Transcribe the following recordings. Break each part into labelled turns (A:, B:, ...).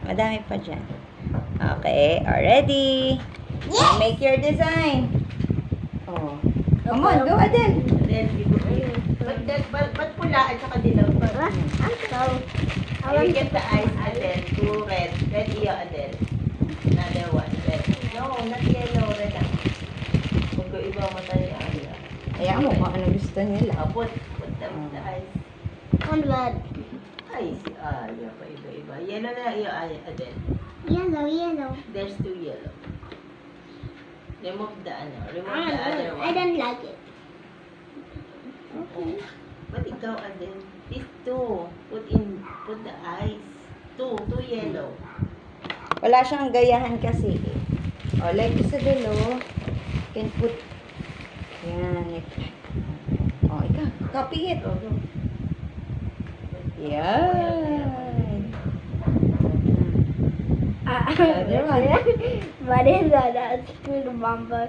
A: Madami pa dyan. Okay, ready?
B: Yes!
A: Make your design. Oh. Come on, go Adele.
C: Ba't pula at saka dilaw pa? You get the eyes, Adele. Two red. Red iyo, Adele. Another one, red. No, not yellow, red lang. Magkaiba mata niya, Adele.
A: Ayan mo kung ano gusto nila.
C: Put the eyes.
B: One red.
C: Ay, si Aya pa iba-iba. Yellow na iyo, Adele.
B: Yellow.
C: There's two yellow. Remove the other one.
B: I don't like it.
C: Okay. Ba't ikaw, Adele? These two. Put the eyes. Two yellow.
A: Wala siyang gayahan kasi. Oh, like this Adele, oh. Can put... Yan. Oh, ikaw. Copy it.
C: Go.
A: Yan.
B: Other one. What is that? That's the bumper.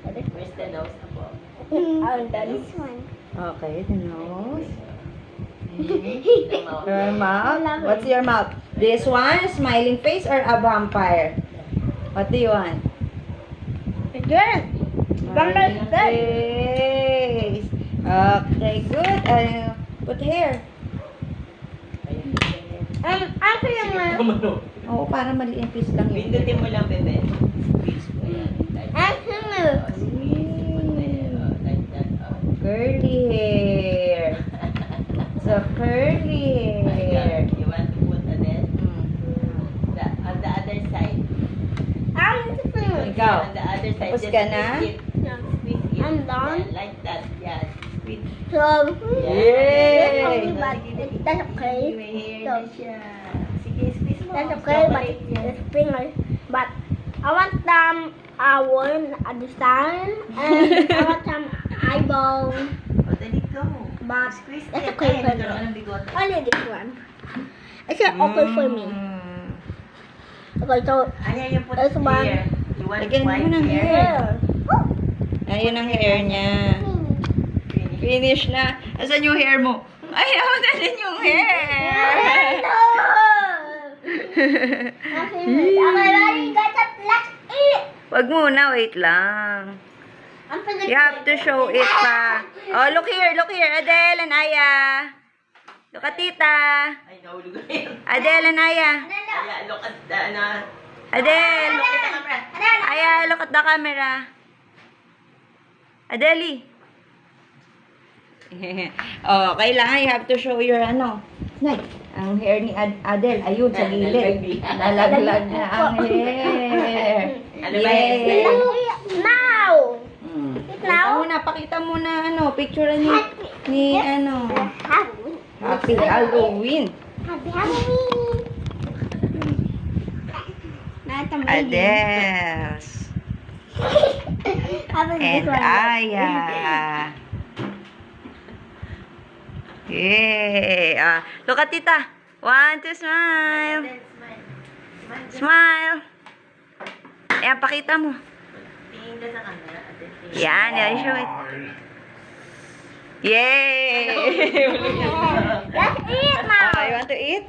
C: Where's the nose above?
B: This one.
A: Okay, the nose.
C: The mouth.
A: Your mouth? What's your mouth? This one, smiling face or a vampire? What do you want?
B: Again.
A: Smiling face. Okay, good. Put hair.
B: Actually,
A: Oo, para maliit face lang yun.
C: Pindutin mo lang, bebe. Squeeze mo yan. Like that.
A: Curly hair. So, curly hair.
C: You want to put Adele? On the other side.
A: Ikaw.
C: On the other side.
A: Tapos
C: Just
A: ka na?
C: squeeze it. Squeeze it.
B: I'm done.
C: Yan, like that. Yeah. Squeeze.
A: Yay!
B: That's okay.
C: May hair na siya. Sige, squeeze mo.
B: That's okay, but
C: Chocolate yan.
B: the fingers. But I want some one at the side, and I want some eyeball.
C: O, dali go.
B: But
C: Squeeze
B: that's
C: it.
B: okay
C: Ay,
B: for
C: nagkaroon
B: me.
C: ng bigote.
B: Only this one. It's not open for me. Okay, so
C: Ayan yung put
B: This one.
C: here. You want
A: Lagyan mo
C: white
A: ng
C: hair?
A: hair.
B: here.
A: Ayun ang hair niya.
C: Finish.
A: Finish na. Asan yung hair mo? Ay, naman din yung hair.
B: Okay, ready? Got the let's eat.
A: Wag muna, wait lang.
B: I'm gonna
A: You have to show it pa. Oh, look here, Adele and Aya. Look at tita.
C: Ay, nahulog ko yun.
A: Adele and Aya.
C: Kaya, look at the,
A: Adele.
C: look at the camera.
A: Aya, look at the camera. Adele. Oh, kailangan you have to show your Nay, ang hair ni Adele, ayun, sa gilid. Nalaglag na ang hair.
C: Ano ba
A: Yay.
B: Now.
A: Pakita mo na, pakita mo na, picture ni
B: Happy
A: Happy Halloween.
B: Halloween.
A: Adele. And Aya. Yay. Look at tita. 1, 2, smile. Smile. Ayan, pakita mo.
C: Tingin ka sa camera.
A: Yan, show it. Yay!
B: Let's eat now.
A: You want to eat?